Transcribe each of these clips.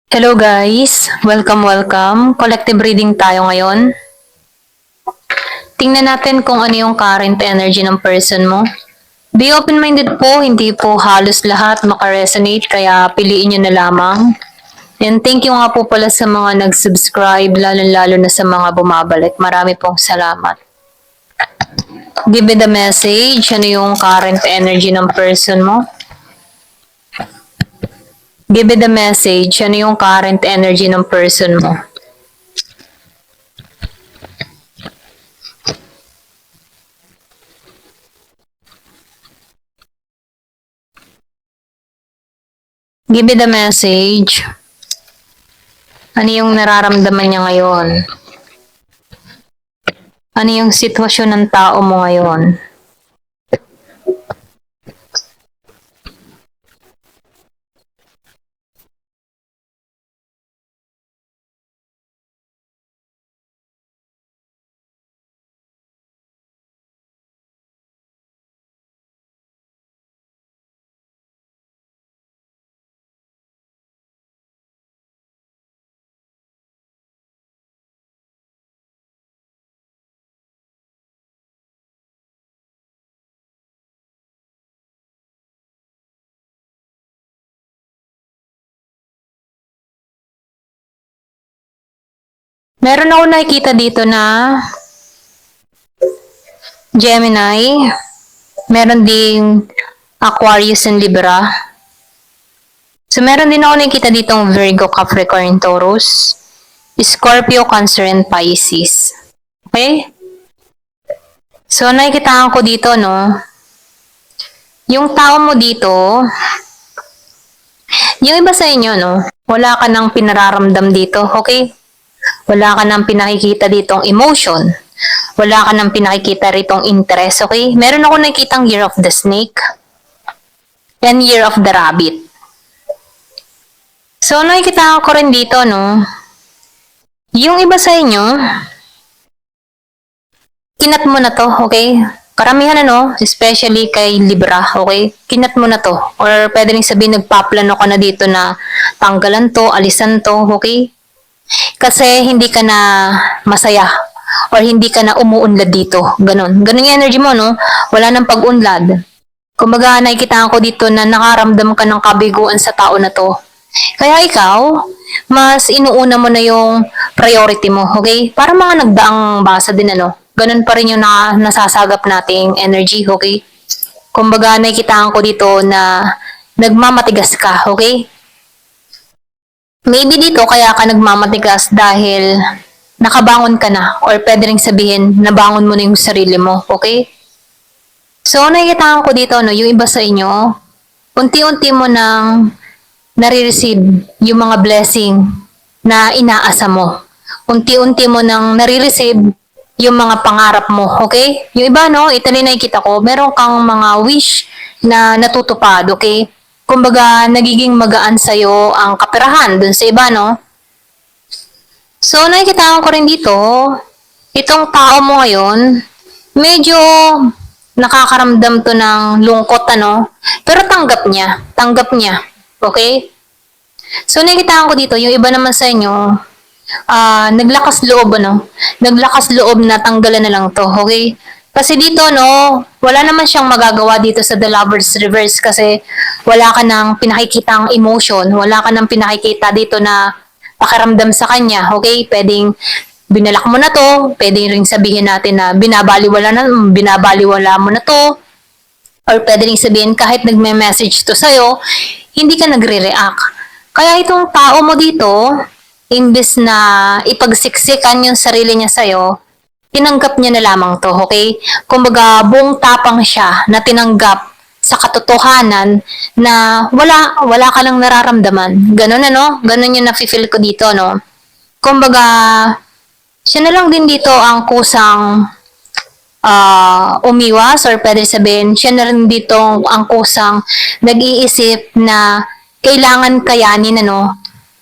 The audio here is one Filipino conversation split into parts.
Hello guys! Welcome. Collective reading tayo ngayon. Tingnan natin kung ano yung current energy ng person mo. Be open-minded po, hindi po halos lahat makaresonate kaya piliin nyo na lamang. And thank you nga po pala sa mga nag-subscribe, lalo na sa mga bumabalik. Marami pong salamat. Give me the message, ano yung current energy ng person mo? Give me the message, ano yung current energy ng person mo? Give me the message. Ano yung nararamdaman niya ngayon? Ano yung sitwasyon ng tao mo ngayon? Meron ako nakikita dito na Gemini, meron ding Aquarius and Libra. So meron din ako nakikita ditong Virgo, Capricorn, Taurus, Scorpio, Cancer, and Pisces. Okay? So nakikita ko dito, no? Yung tao mo dito, yung iba sa inyo, no? Wala ka nang pinararamdam dito, okay? Wala ka nang pinakikita ditong emotion. Wala ka nang pinakikita ritong interest, okay? Meron ako nakikitang Year of the Snake and Year of the Rabbit. So, nakikita ko rin dito, no? Yung iba sa inyo, kinat mo na to, okay? Karamihan ano, especially kay Libra, okay? Kinat mo na to. Or pwede rin sabihin, nagpaplano ka na dito na tanggalan to, alisan to, okay? Kasi hindi ka na masaya or hindi ka na umuunlad dito. Ganon. Ganon yung energy mo, no? Wala nang pag-unlad. Kumbaga, nakikita ko dito na nakaramdam ka ng kabiguan sa tao na to. Kaya ikaw, mas inuuna mo na yung priority mo, okay? Para mga nagdaang basa din, ano? Ganon pa rin yung nasasagap nating energy, okay? Kumbaga, nakikita ko dito na nagmamatigas ka, okay? Maybe dito kaya ka nagmamatigas dahil nakabangon ka na or pwede rin sabihin nabangon mo na yung sarili mo, okay? So, nakikita ko dito, no, yung iba sa inyo, unti-unti mo nang nare-receive yung mga blessing na inaasa mo. Unti-unti mo nang nare-receive yung mga pangarap mo, okay? Yung iba, no, ito na nakikita ko, meron kang mga wish na natutupad, okay? Kumbaga, nagiging magaan sa'yo ang kaperahan dun sa iba, no? So, nakikita ko rin dito, itong tao mo ngayon, medyo nakakaramdam to ng lungkot, ano? Pero tanggap niya, okay? So, nakikita ko dito, yung iba naman sa inyo, naglakas loob, ano? Naglakas loob na tanggalan na lang to, okay? Kasi dito, no, wala naman siyang magagawa dito sa The Lover's Reverse kasi wala ka nang pinakikitang emotion, wala ka nang pinakikita dito na pakiramdam sa kanya, okay? Pwedeng binalak mo na to, pwede rin sabihin natin na binabaliwala mo na to, or pwede rin sabihin kahit nagme-message to sa'yo, hindi ka nagre-react. Kaya itong tao mo dito, imbes na ipagsiksikan yung sarili niya sa'yo, tinanggap niya na lamang to, okay? Kumbaga, buong tapang siya na tinanggap sa katotohanan na wala ka lang nararamdaman. Ganun ano? Ganun yung nafe-feel ko dito, no? Kumbaga, siya na lang din dito ang kusang umiwas or pwede sabihin, siya na rin dito ang kusang nag-iisip na kailangan kayanin, ano?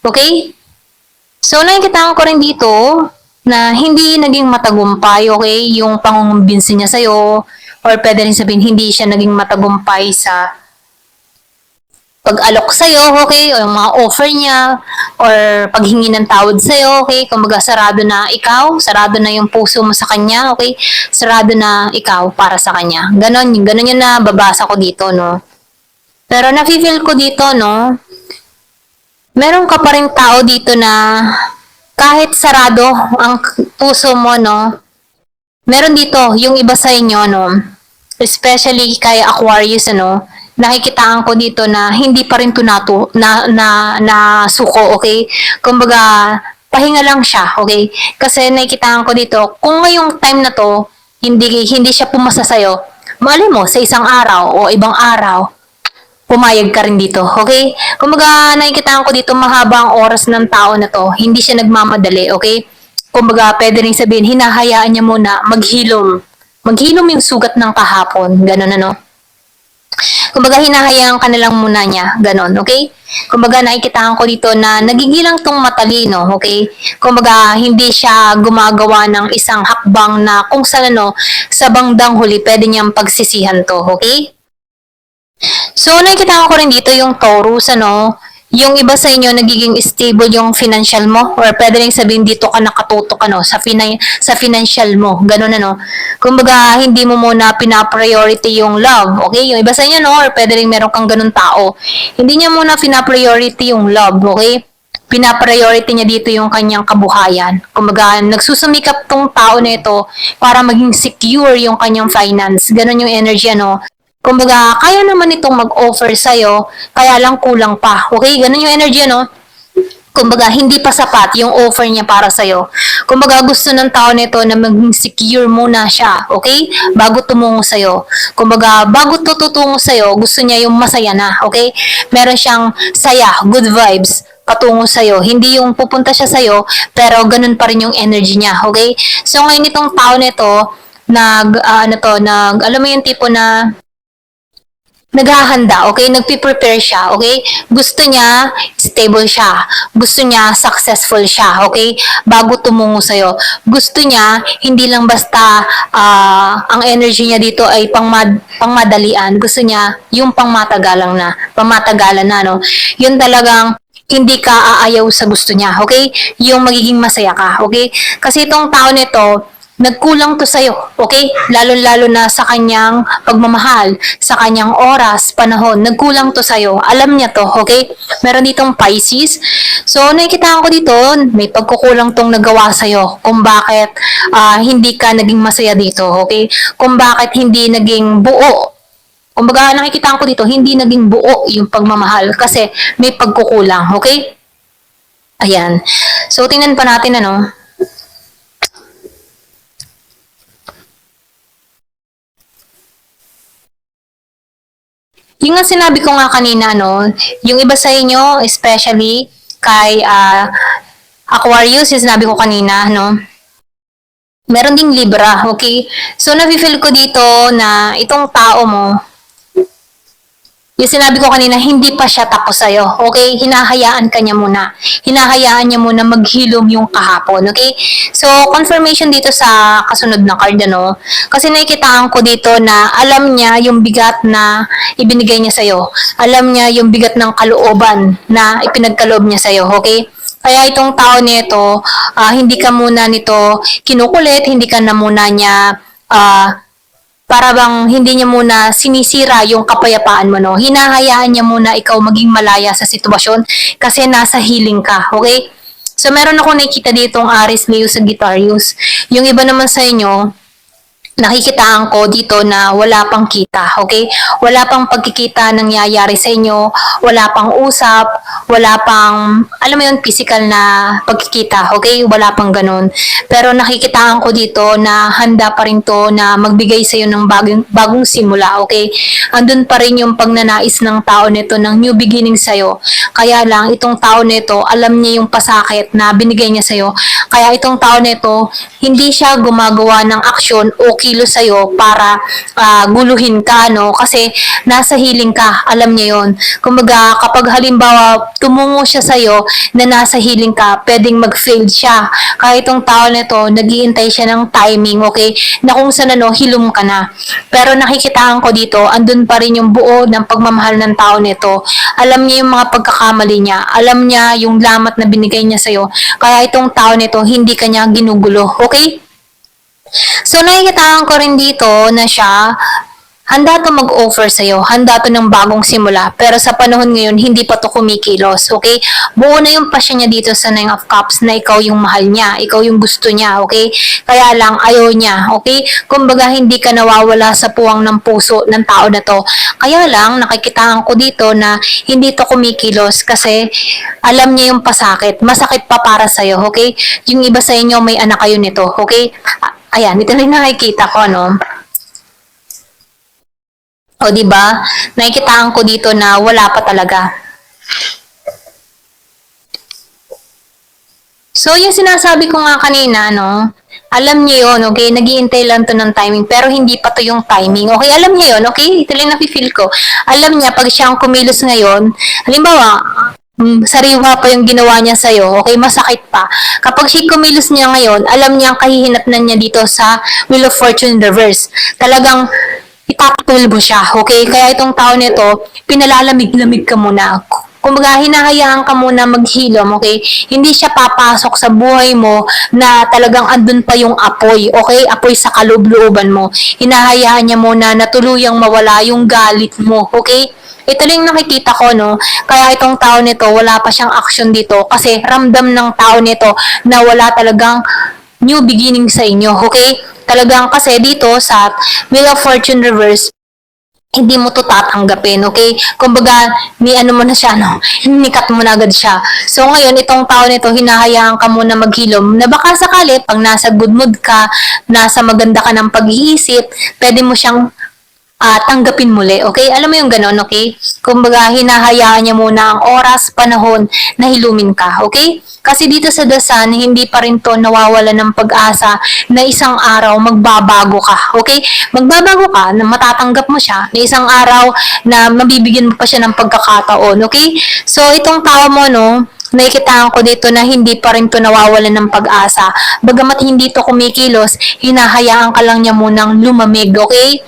Okay? So, nakikita ko rin dito na hindi naging matagumpay, okay? Yung pangungumbinsi niya sa'yo, or pwede rin sabihin, hindi siya naging matagumpay sa pag-alok sa'yo, okay, o yung mga offer niya, or paghingi ng tawad sa'yo, okay, kumbaga sarado na ikaw, sarado na yung puso mo sa kanya, okay, sarado na ikaw para sa kanya. Ganon yung nababasa ko dito, no. Pero nafe-feel ko dito, no, meron ka pa rin tao dito na kahit sarado ang puso mo, no, meron dito yung iba sa inyo, no, especially kay Aquarius, ano, nakikitaan ko dito na hindi pa rin tunato na suko, okay? Kumbaga, pahinga lang siya, okay? Kasi nakikitaan ko dito, kung ngayong time na to, hindi siya pumasa sa'yo, mali mo, sa isang araw o ibang araw, pumayag ka rin dito, okay? Kumbaga, nakikitaan ko dito mahaba ang oras ng tao na to, hindi siya nagmamadali, okay? Kumbaga, pwede rin sabihin, hinahayaan niya muna maghilom. Maghilom yung sugat ng kahapon, ganun ano. Kumbaga, hinahayaan ka na lang muna niya, ganun, okay? Kumbaga, nakikitaan ko dito na nagigilang tong matalino, okay? Kumbaga, hindi siya gumagawa ng isang hakbang na kung saan ano, sa bandang huli, pwede niyang pagsisihan to, okay? So, nakikita ko rin dito yung Taurus, ano, yung iba sa inyo nagiging stable yung financial mo, or pwede rin sabihin dito ka nakatutok ano, sa financial mo, ganun ano. Kumbaga, hindi mo muna pina-priority yung love, okay? Yung iba sa inyo, no, or pwede rin meron kang ganun tao. Hindi niya muna pina-priority yung love, okay? Pina-priority niya dito yung kanyang kabuhayan. Kumbaga, nagsusumikap tong tao na ito para maging secure yung kanyang finance. Ganun yung energy, ano. Kumbaga, kaya naman itong mag-offer sa'yo, kaya lang kulang pa. Okay? Ganun yung energy, no? Kumbaga, hindi pa sapat yung offer niya para sa'yo. Kumbaga, gusto ng tao nito na maging secure muna siya, okay? Bago tumungo sa'yo. Kumbaga, bago tutungo sa'yo, gusto niya yung masaya na, okay? Meron siyang saya, good vibes, patungo sa'yo. Hindi yung pupunta siya sa'yo, pero ganun pa rin yung energy niya, okay? So, ngayon itong tao nito, alam mo yung tipo na naghahanda, okay? Nagpe-prepare siya, okay? Gusto niya stable siya. Gusto niya successful siya, okay? Bago tumungo sa'yo. Gusto niya, hindi lang basta ang energy niya dito ay pangmadalian. Gusto niya yung pangmatagalan na, no? Yun talagang hindi ka aayaw sa gusto niya, okay? Yung magiging masaya ka, okay? Kasi itong tao nito, nagkulang to sa'yo, okay? Lalo-lalo na sa kanyang pagmamahal, sa kanyang oras, panahon, nagkulang to sa'yo. Alam niya to, okay? Meron ditong Pisces. So, nakikita ko dito, may pagkukulang tong nagawa sa'yo kung bakit hindi ka naging masaya dito, okay? Kung bakit hindi naging buo. Kumbaga, nakikita ko dito, hindi naging buo yung pagmamahal kasi may pagkukulang, okay? Ayan. So, tingnan pa natin, ano, yung nga sinabi ko nga kanina, no, yung iba sa inyo, especially kay Aquarius, yung sinabi ko kanina, no, meron ding Libra, okay? So, nafe-feel ko dito na itong tao mo, yung sinabi ko kanina, hindi pa siya tapos sa'yo, okay? Hinahayaan ka niya muna. Hinahayaan niya muna maghilom yung kahapon, okay? So, confirmation dito sa kasunod na card, ano? Kasi nakikitaan ko dito na alam niya yung bigat na ibinigay niya sa'yo. Alam niya yung bigat ng kalooban na ipinagkaloob niya sa'yo, okay? Kaya itong tao nito, hindi ka muna nito kinukulit, hindi ka na muna niya para bang hindi niya muna sinisira yung kapayapaan mo, no? Hinahayaan niya muna ikaw maging malaya sa sitwasyon kasi nasa healing ka, okay? So, meron ako nakikita ditong Aries, Leo, Sagittarius. Yung iba naman sa inyo, nakikitaan ko dito na wala pang kita, okay? Wala pang pagkikita nangyayari sa inyo, wala pang usap, wala pang, alam mo yun, physical na pagkikita, okay? Wala pang ganun. Pero nakikitaan ko dito na handa pa rin to na magbigay sa iyo ng bagong simula, okay? Andun pa rin yung pagnanais ng tao nito ng new beginning sa iyo. Kaya lang, itong tao nito, alam niya yung pasakit na binigay niya sa iyo. Kaya itong tao nito, hindi siya gumagawa ng aksyon o kumikilos sa'yo para guluhin ka, no? Kasi nasa healing ka, alam niya yon. Kumbaga, kapag halimbawa tumungo siya sa'yo na nasa healing ka, pwedeng mag-fail siya. Kaya itong tao na to, nag-iintay siya ng timing, okay? Na kung saan ano, hilom ka na. Pero nakikitaan ko dito, andun pa rin yung buo ng pagmamahal ng tao nito. Alam niya yung mga pagkakamali niya. Alam niya yung lamat na binigay niya sa'yo. Kaya itong tao nito, hindi kanya ginugulo. Okay? So, nakikitaan ko rin dito na siya, handa to mag-offer sa'yo, handa to ng bagong simula, pero sa panahon ngayon, hindi pa to kumikilos, okay? Buo na yung passion niya dito sa Nine of Cups na ikaw yung mahal niya, ikaw yung gusto niya, okay? Kaya lang, ayaw niya, okay? Kumbaga, hindi ka nawawala sa puwang ng puso ng tao na to. Kaya lang, nakikitaan ko dito na hindi to kumikilos kasi alam niya yung pasakit, masakit pa para sa'yo, okay? Yung iba sa inyo, may anak kayo nito, okay? Ayan, ito rin nakikita ko, no? O, di ba? Nakikitaan ko dito na wala pa talaga. So, yung sinasabi ko nga kanina, no? Alam niyo yun, okay? Nag-iintay lang to ng timing, pero hindi pa to yung timing. Okay, alam niya yun, okay? Ito lang nafe-feel ko. Alam niya, pag siyang kumilos ngayon, halimbawa, sariwa pa yung ginawa niya sa'yo, okay, masakit pa. Kapag siya kumilos niya ngayon, alam niya ang kahihinatnan niya dito sa Wheel of Fortune reverse. Talagang ipapatulbo siya, okay? Kaya itong tao nito, pinalalamig-lamig ka muna. Kumbaga, hinahayaan ka muna maghilom, okay? Hindi siya papasok sa buhay mo na talagang andun pa yung apoy, okay? Apoy sa kaloob-looban mo. Hinahayaan niya muna na tuluyang mawala yung galit mo, okay? Ito lang nakikita ko, no? Kaya itong tao nito, wala pa siyang action dito kasi ramdam ng tao nito na wala talagang new beginning sa inyo, okay? Talagang kasi dito sa Wheel of Fortune Reverse, hindi mo to tatanggapin, okay? Kumbaga, ni ano mo na siya, no? Nikat mo na agad siya. So, ngayon, itong tao nito, hinahayaan ka muna maghilom na baka sakali, pag nasa good mood ka, nasa maganda ka ng pag-iisip, pwede mo siyang tanggapin muli, okay? Alam mo yung ganon, okay? Kumbaga, hinahayaan niya muna ang oras, panahon na hilumin ka, okay? Kasi dito sa dasan, hindi pa rin to nawawala ng pag-asa na isang araw magbabago ka, okay? Magbabago ka, na matatanggap mo siya, na isang araw na mabibigyan mo pa siya ng pagkakataon, okay? So, itong tao mo, no, nakikitaan ko dito na hindi pa rin to nawawalan ng pag-asa. Bagamat hindi to kumikilos, hinahayaan ka lang niya munang lumamig, okay?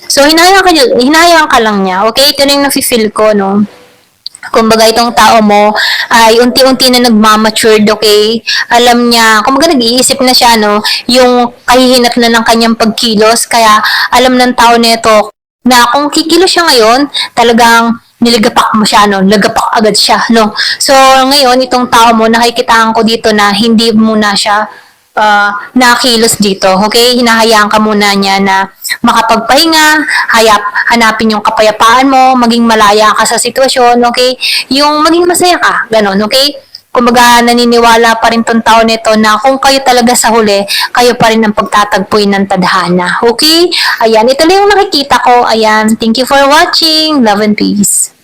So, hinahayaan ka lang niya, okay? Ito na yung nafe-feel ko, no? Kumbaga, itong tao mo ay unti-unti na nagmamatured, okay? Alam niya, kumbaga nag-iisip na siya, no? Yung kahihinat na ng kanyang pagkilos, kaya alam ng tao nito na kung kikilos siya ngayon, talagang nilagapak mo siya, no? Lagapak agad siya, no? So, ngayon, itong tao mo, nakikitaan ko dito na hindi muna siya nakilos dito, okay? Hinahayaan ka muna niya na makapagpahinga, hanapin yung kapayapaan mo, maging malaya ka sa sitwasyon, okay? Yung maging masaya ka, ganun, okay? Kumbaga, naniniwala pa rin tong tao nito na kung kayo talaga sa huli, kayo pa rin ang pagtatagpuin ng tadhana, okay? Ayan, ito lang yung nakikita ko. Ayan, thank you for watching. Love and peace.